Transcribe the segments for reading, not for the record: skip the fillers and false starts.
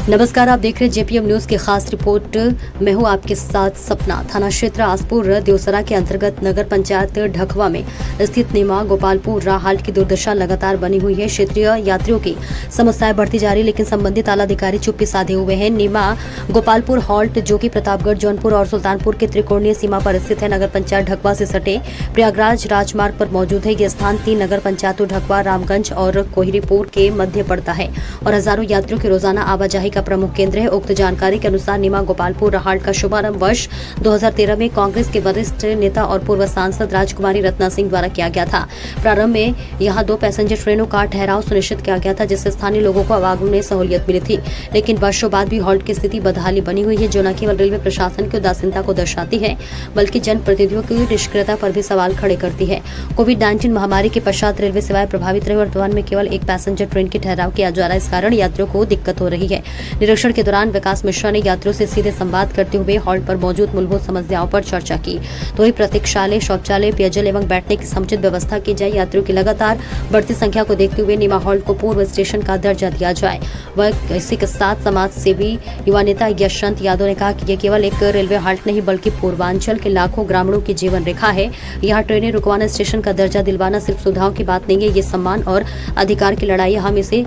नमस्कार, आप देख रहे हैं जेपीएम न्यूज की खास रिपोर्ट। मैं हूं आपके साथ सपना। थाना क्षेत्र आसपुर देवसरा के अंतर्गत नगर पंचायत ढखवा में स्थित नीमा गोपालपुर हाल्ट की दुर्दशा लगातार बनी हुई है। क्षेत्रीय यात्रियों की समस्याएं बढ़ती जा रही, लेकिन संबंधित आला अधिकारी चुप्पी साधे हुए हैं। नीमा गोपालपुर हाल्ट जो कि प्रतापगढ़, जौनपुर और सुल्तानपुर के त्रिकोणीय सीमा पर स्थित है, नगर पंचायत ढखवा से सटे प्रयागराज राजमार्ग पर मौजूद है। यह स्थान 3 नगर पंचायतों ढखवा, रामगंज और कोहिरीपुर के मध्य पड़ता है और हजारों यात्रियों की रोजाना आवाजाही का प्रमुख केंद्र है। उक्त जानकारी के अनुसार नीमा गोपालपुर हाल्ट का शुभारंभ वर्ष 2013 में कांग्रेस के वरिष्ठ नेता और पूर्व सांसद राजकुमारी रत्ना सिंह द्वारा किया गया था। प्रारंभ में यहां 2 पैसेंजर ट्रेनों का ठहराव सुनिश्चित किया गया था, जिससे स्थानीय लोगों को आवागमन में सहूलियत मिली थी। लेकिन वर्षों बाद भी हाल्ट की स्थिति बदहाली बनी हुई है, जो न केवल रेलवे प्रशासन की उदासीनता को दर्शाती है, बल्कि जनप्रतिनिधियों की निष्क्रियता पर भी सवाल खड़े करती है। कोविड-19 महामारी के पश्चात रेलवे सेवाएं प्रभावित रही। वर्तमान में केवल 1 पैसेंजर ट्रेन की ठहराव किया जा रहा है। इस कारण यात्रियों को दिक्कत हो रही है। निरीक्षण के दौरान विकास मिश्रा ने यात्रियों से सीधे संवाद करते हुए हाल्ट पर मौजूद मूलभूत समस्याओं पर चर्चा की। तो ही प्रतीक्षालय, शौचालय, पेयजल एवं बैठने की समुचित व्यवस्था की जाए। यात्रियों की लगातार बढ़ती संख्या को देखते हुए नीमा हाल्ट को पूर्व स्टेशन का दर्जा दिया जाए। वह इसी के साथ समाज सेवी युवा नेता यशवंत यादव ने कहा कि यह केवल एक रेलवे हाल्ट नहीं, बल्कि पूर्वांचल के लाखों ग्रामीणों की जीवन रेखा है। यहाँ ट्रेनें रुकवाना, स्टेशन का दर्जा दिलवाना सिर्फ सुविधाओं की बात नहीं है, ये सम्मान और अधिकार की लड़ाई। हम इसे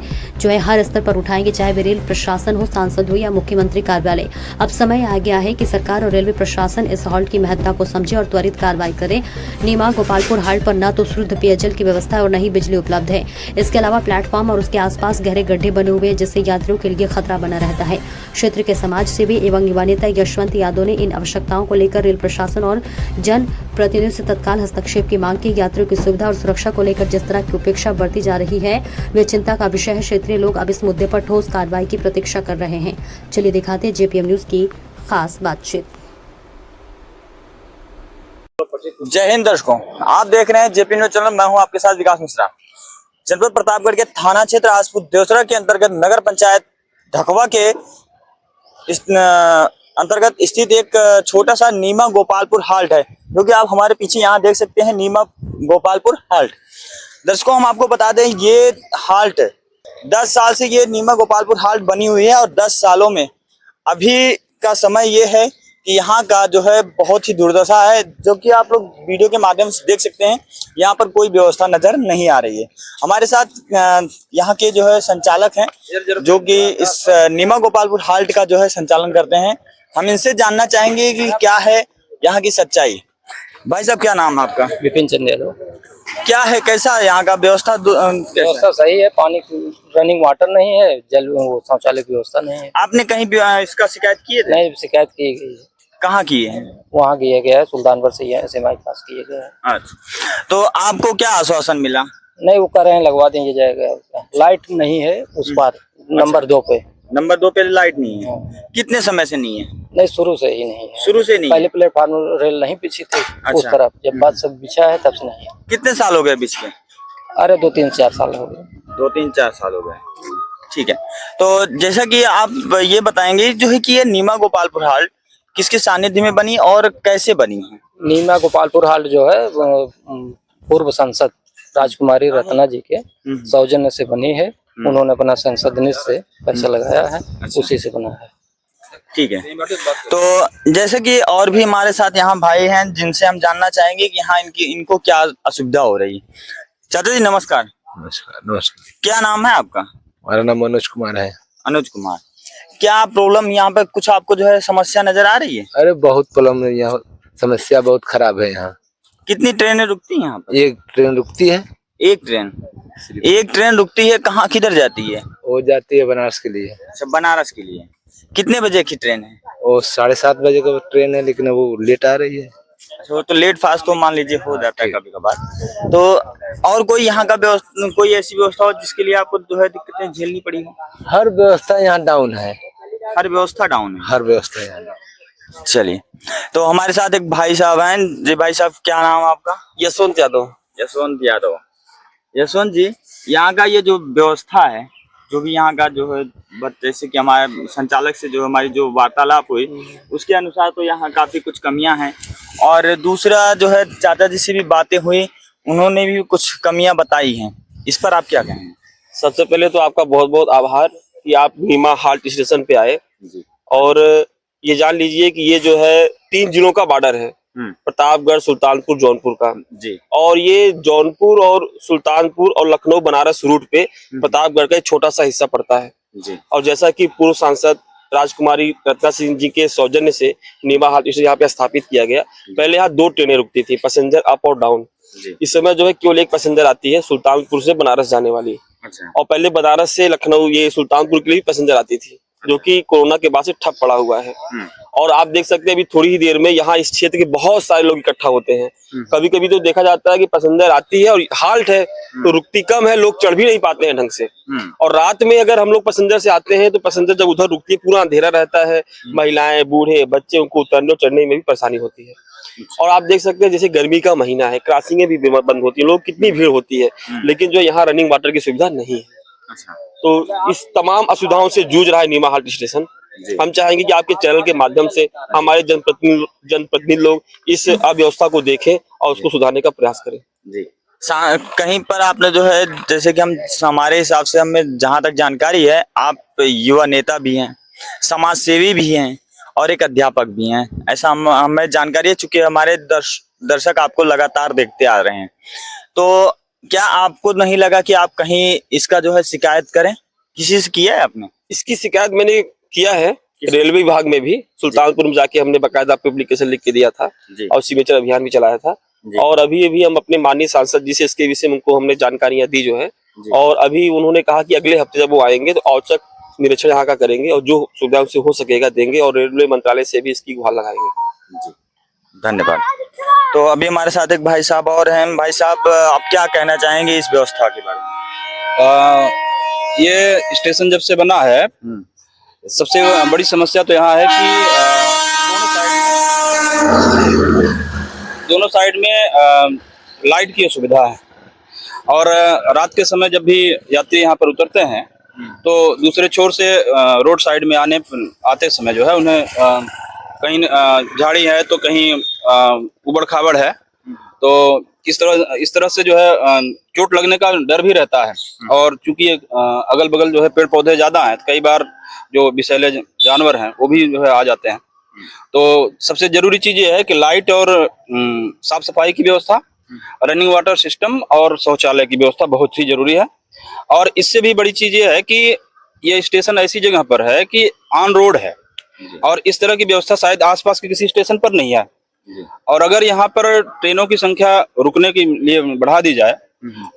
हर स्तर पर उठाएंगे, चाहे वे रेल प्रशासन हो, सांसद हो या मुख्यमंत्री कार्यालय। अब समय आ गया है कि सरकार और रेलवे प्रशासन इस हाल्ट की महत्ता को समझे और त्वरित कार्रवाई करे। नीमा गोपालपुर हाल्ट पर न तो शुद्ध पेयजल की व्यवस्था है और न ही बिजली उपलब्ध है। इसके अलावा प्लेटफॉर्म और उसके आसपास गहरे गड्ढे बने हुए हैं, जिससे यात्रियों के लिए खतरा बना रहता है। क्षेत्र के समाज सेवी एवं युवा नेता यशवंत यादव ने इन आवश्यकताओं को लेकर रेल प्रशासन और जन प्रतिनिधियों से तत्काल हस्तक्षेप की मांग की। यात्रियों की सुविधा और सुरक्षा को लेकर जिस तरह की उपेक्षा बढ़ती जा रही है, वे चिंता का विषय है। क्षेत्रीय लोग अब इस मुद्दे पर ठोस कार्रवाई की प्रतीक्षा कर रहे हैं। चलिए दिखाते हैं जेपीएम न्यूज की खास बातचीत। जय हिंद दर्शकों, आप देख रहे हैं जेपी न्यूज चैनल। मैं हूं आपके साथ विकास मिश्रा। जनपद प्रतापगढ़ के थाना क्षेत्र आसपुर देवसरा के अंतर्गत नगर पंचायत ढखवा के अंतर्गत स्थित एक छोटा सा नीमा गोपालपुर हाल्ट है, जो कि आप हमारे पीछे यहाँ देख सकते हैं, नीमा गोपालपुर हाल्ट। दर्शकों, हम आपको बता दें, ये हाल्ट 10 साल से ये नीमा गोपालपुर हाल्ट बनी हुई है और 10 सालों में अभी का समय ये है कि यहाँ का जो है बहुत ही दुर्दशा है, जो कि आप लोग वीडियो के माध्यम से देख सकते हैं। यहाँ पर कोई व्यवस्था नजर नहीं आ रही है। हमारे साथ यहाँ के जो है संचालक हैं, जो कि इस नीमा गोपालपुर हाल्ट का जो है संचालन करते हैं। हम इनसे जानना चाहेंगे कि क्या है यहाँ की सच्चाई। भाई साहब, क्या नाम है आपका? विपिन चंद यादव। क्या है, कैसा है यहाँ का व्यवस्था? व्यवस्था सही है, पानी रनिंग वाटर नहीं है, जल शौचालय की व्यवस्था नहीं है। आपने कहीं भी इसका शिकायत की है? नहीं, शिकायत की गई है। कहाँ की है? वहाँ किया गया है, सुल्तानपुर से SMI पास किया गया है। अच्छा, तो आपको क्या आश्वासन मिला? नहीं, वो कर रहे हैं, लगवा देंगे जाएगा। लाइट नहीं है उस पार, नंबर 2 पे। नंबर 2 पे लाइट नहीं है? कितने समय से नहीं है? नहीं, शुरू से ही नहीं है। शुरू से नहीं? पहले प्लेटफॉर्म रेल नहीं बिछी थी उस तरफ, जब बात सब बिछा है तब से नहीं है। कितने साल हो गए बिछ के? अरे 2-3-4 साल हो गए। 2-3-4 साल हो गए। ठीक है, तो जैसा कि आप ये बताएंगे जो है कि ये नीमा गोपालपुर हाल्ट किसके सानिध्य में बनी और कैसे बनी है? नीमा गोपालपुर हाल्ट जो है पूर्व सांसद राजकुमारी रत्ना जी के सौजन्य से बनी है। उन्होंने अपना संसद निधि से पैसा लगाया है, उसी से बना है। ठीक है, तो जैसे कि और भी हमारे साथ यहाँ भाई हैं, जिनसे हम जानना चाहेंगे कि हाँ इनको क्या असुविधा हो रही है। चाचा जी नमस्कार। नमस्कार। नमस्कार। क्या नाम है आपका? हमारा नाम मनोज कुमार है। अनुज कुमार। क्या प्रॉब्लम यहाँ पे कुछ आपको जो है समस्या नजर आ रही है? अरे बहुत प्रॉब्लम है यहाँ, समस्या बहुत खराब है यहाँ। कितनी ट्रेनें रुकती हैं यहाँ पर? एक ट्रेन रुकती है। एक ट्रेन रुकती है? कहाँ, किधर जाती है? वो जाती है बनारस के लिए। अच्छा, बनारस के लिए। कितने बजे की ट्रेन है? वो 7:30 बजे का ट्रेन है, लेकिन वो लेट आ रही है। अच्छा, वो तो लेट फास्ट तो मान लीजिए हो जाता है कभी कभार। तो और कोई यहाँ का कोई ऐसी व्यवस्था हो जिसके लिए आपको जो है दिक्कतें झेलनी पड़ी हो? हर व्यवस्था यहाँ डाउन है। हर व्यवस्था डाउन है? हर व्यवस्था यहाँ। चलिए, तो हमारे साथ एक भाई साहब हैं। जी भाई साहब, क्या नाम है आपका? यशवंत यादव। यशवंत यादव। यशवंत जी, यहाँ का ये जो व्यवस्था है, जो भी यहाँ का जो है, जैसे कि हमारे संचालक से जो हमारी जो वार्तालाप हुई उसके अनुसार तो यहाँ काफी कुछ कमियां हैं। और दूसरा जो है, चाचा जी से भी बातें हुई, उन्होंने भी कुछ कमियां बताई हैं। इस पर आप क्या कहेंगे? सबसे पहले तो आपका बहुत बहुत आभार कि आप नीमा हाल्ट स्टेशन पे आए जी। और ये जान लीजिए कि ये जो है 3 जिलों का बॉर्डर है, प्रतापगढ़, सुल्तानपुर, जौनपुर का। जी। और ये जौनपुर और सुल्तानपुर और लखनऊ बनारस रूट पे प्रतापगढ़ का एक छोटा सा हिस्सा पड़ता है। जी। और जैसा कि पूर्व सांसद राजकुमारी रत्ना सिंह जी के सौजन्य से नीमा हाल्ट स्टेशन यहाँ पे स्थापित किया गया। पहले यहाँ 2 ट्रेनें रुकती थी, पैसेंजर अप और डाउन। इस समय जो है केवल एक पैसेंजर आती है, सुल्तानपुर से बनारस जाने वाली। अच्छा। और पहले बनारस से लखनऊ, ये सुल्तानपुर के लिए पैसेंजर आती थी, जो कि कोरोना के बाद से ठप पड़ा हुआ है। और आप देख सकते हैं अभी थोड़ी ही देर में यहाँ इस क्षेत्र के बहुत सारे लोग इकट्ठा होते हैं। कभी कभी तो देखा जाता है कि पैसेंजर आती है और हाल्ट है तो रुकती कम है, लोग चढ़ भी नहीं पाते हैं ढंग से। और रात में अगर हम लोग पैसेंजर से आते हैं तो पैसेंजर जब उधर रुकती है पूरा अंधेरा रहता है, महिलाएं, बूढ़े, बच्चे, उनको उतरने और चढ़ने में भी परेशानी होती है। और आप देख सकते हैं जैसे गर्मी का महीना है, क्रॉसिंगें भी बंद होती है, लोग कितनी भीड़ होती है, लेकिन जो यहाँ रनिंग वाटर की सुविधा नहीं है। तो इस तमाम असुविधाओं से जूझ रहा है नीमा हाल्ट स्टेशन। हम चाहेंगे कि आपके चैनल के माध्यम से हमारे जनप्रतिनिधि लोग इस अव्यवस्था को देखें और उसको सुधारने का प्रयास करें। जी। कहीं पर आपने जो है, जैसे कि हम, हमारे हिसाब से हमें जहां तक जानकारी है, आप युवा नेता भी हैं, समाज सेवी भी हैं और एक अध्यापक भी हैं, ऐसा हमें जानकारी है, चूंकि हमारे दर्शक आपको लगातार देखते आ रहे हैं। तो क्या आपको नहीं लगा कि आप कहीं इसका जो है शिकायत करें? किसी से किया है आपने? इसकी शिकायत मैंने किया है रेलवे विभाग में भी। सुल्तानपुर में जाके हमने बाकायदा एप्लीकेशन लिख के दिया था और सिग्नेचर अभियान भी चलाया था। और अभी हम अपने माननीय सांसद जी से इसके विषय में उनको हमने जानकारियां दी जो है। और अभी उन्होंने कहा कि अगले हफ्ते जब वो आएंगे तो औचक निरीक्षण यहाँ का करेंगे और जो सुविधा उनसे हो सकेगा देंगे और रेलवे मंत्रालय से भी इसकी गुहार लगाएंगे। धन्यवाद। तो अभी हमारे साथ एक भाई साहब और हैं। भाई साहब, आप क्या कहना चाहेंगे इस व्यवस्था के बारे में? ये स्टेशन जब से बना है, सबसे बड़ी समस्या तो यहाँ है कि दोनों साइड में लाइट की सुविधा है और रात के समय जब भी यात्री यहाँ पर उतरते हैं तो दूसरे छोर से रोड साइड में आते समय जो है उन्हें कहीं झाड़ी है तो कहीं उबड़ खाबड़ है, तो इस तरह से जो है चोट लगने का डर भी रहता है। और चूंकि अगल बगल जो है पेड़ पौधे ज्यादा हैं, कई बार जो विषैले जानवर हैं वो भी जो है आ जाते हैं। तो सबसे जरूरी चीज ये है कि लाइट और साफ सफाई की व्यवस्था, रनिंग वाटर सिस्टम और शौचालय की व्यवस्था बहुत ही जरूरी है। और इससे भी बड़ी चीज ये है कि ये स्टेशन ऐसी जगह पर है कि ऑन रोड है और इस तरह की व्यवस्था शायद आसपास के किसी स्टेशन पर नहीं है। और अगर यहाँ पर ट्रेनों की संख्या रुकने के लिए बढ़ा दी जाए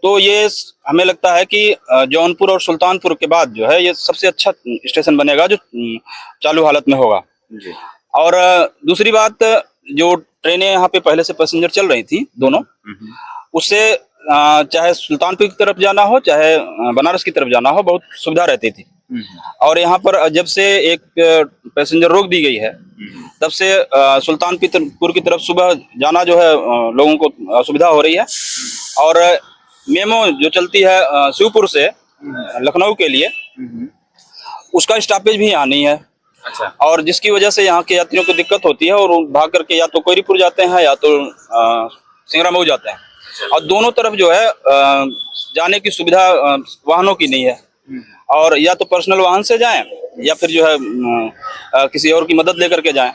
तो ये हमें लगता है कि जौनपुर और सुल्तानपुर के बाद जो है ये सबसे अच्छा स्टेशन बनेगा जो चालू हालत में होगा। और दूसरी बात, जो ट्रेनें यहाँ पे पहले से पैसेंजर चल रही थी दोनों, उससे चाहे सुल्तानपुर की तरफ जाना हो चाहे बनारस की तरफ जाना हो बहुत सुविधा रहती थी। और यहाँ पर जब से एक पैसेंजर रोक दी गई है तब से सुल्तानपुर की तरफ सुबह जाना जो है लोगों को सुविधा हो रही है। और मेमो जो चलती है शिवपुर से लखनऊ के लिए, उसका स्टॉपेज भी यहाँ नहीं है। अच्छा। और जिसकी वजह से यहाँ के यात्रियों को दिक्कत होती है और भाग करके या तो कोयरीपुर जाते हैं या तो सिंगरामऊ जाते हैं। और दोनों तरफ जो है जाने की सुविधा वाहनों की नहीं है, और या तो पर्सनल वाहन से जाएं या फिर जो है किसी और की मदद लेकर के जाएं।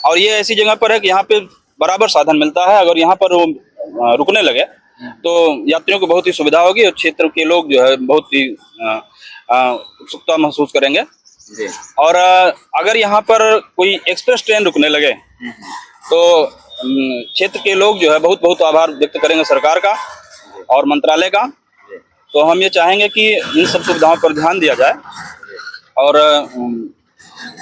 और ये ऐसी जगह पर है कि यहाँ पे बराबर साधन मिलता है। अगर यहाँ पर वो रुकने लगे तो यात्रियों को बहुत ही सुविधा होगी और क्षेत्र के लोग जो है बहुत ही उत्सुकता महसूस करेंगे। और अगर यहाँ पर कोई एक्सप्रेस ट्रेन रुकने लगे तो क्षेत्र के लोग जो है बहुत बहुत आभार व्यक्त करेंगे सरकार का और मंत्रालय का। तो हम ये चाहेंगे कि इन सब सुविधाओं पर ध्यान दिया जाए और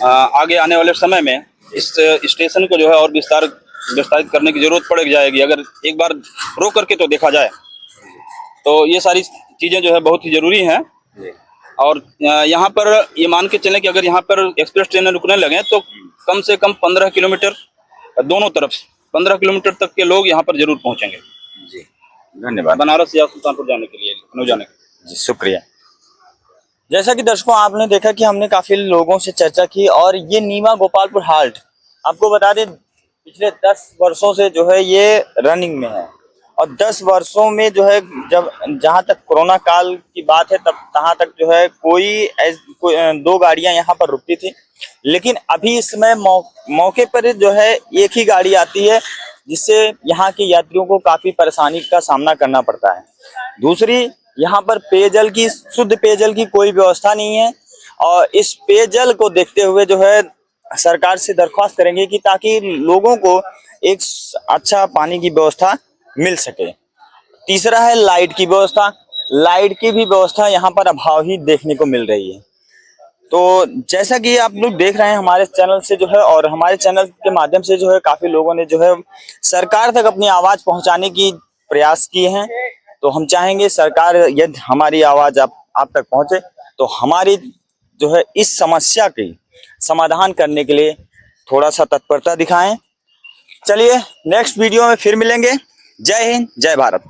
आगे आने वाले समय में इस स्टेशन को जो है और विस्तारित करने की जरूरत पड़ जाएगी। अगर एक बार रोक करके तो देखा जाए तो ये सारी चीजें जो है बहुत ही जरूरी हैं। और यहाँ पर ये मान के चलें कि अगर यहाँ पर एक्सप्रेस ट्रेनें रुकने लगे तो कम से कम 15 किलोमीटर दोनों तरफ 15 किलोमीटर तक के लोग यहाँ पर जरूर पहुँचेंगे। जी, धन्यवाद। बनारस या सुल्तानपुर जाने के लिए, लखनऊ जाने के लिए। जी, शुक्रिया। जैसा कि दर्शकों आपने देखा कि हमने काफी लोगों से चर्चा की और ये नीमा गोपालपुर हाल्ट, आपको बता दें पिछले 10 वर्षों से जो है ये रनिंग में है और 10 वर्षों में जो है, जब जहाँ तक कोरोना काल की बात है तब तहाँ तक जो है कोई 2 गाड़ियां यहाँ पर रुकती थी, लेकिन अभी इस समय मौके पर जो है एक ही गाड़ी आती है, जिससे यहाँ के यात्रियों को काफी परेशानी का सामना करना पड़ता है। दूसरी, यहाँ पर पेयजल की, शुद्ध पेयजल की कोई व्यवस्था नहीं है, और इस पेयजल को देखते हुए जो है सरकार से दरख्वास्त करेंगे कि ताकि लोगों को एक अच्छा पानी की व्यवस्था मिल सके। तीसरा है लाइट की व्यवस्था। लाइट की भी व्यवस्था यहाँ पर अभाव ही देखने को मिल रही है। तो जैसा कि आप लोग देख रहे हैं हमारे चैनल से जो है, और हमारे चैनल के माध्यम से जो है काफी लोगों ने जो है सरकार तक अपनी आवाज पहुंचाने की प्रयास किए हैं। तो हम चाहेंगे सरकार यदि हमारी आवाज आप तक पहुंचे तो हमारी जो है इस समस्या की समाधान करने के लिए थोड़ा सा तत्परता दिखाएं। चलिए नेक्स्ट वीडियो में फिर मिलेंगे। जय हिंद, जय भारत।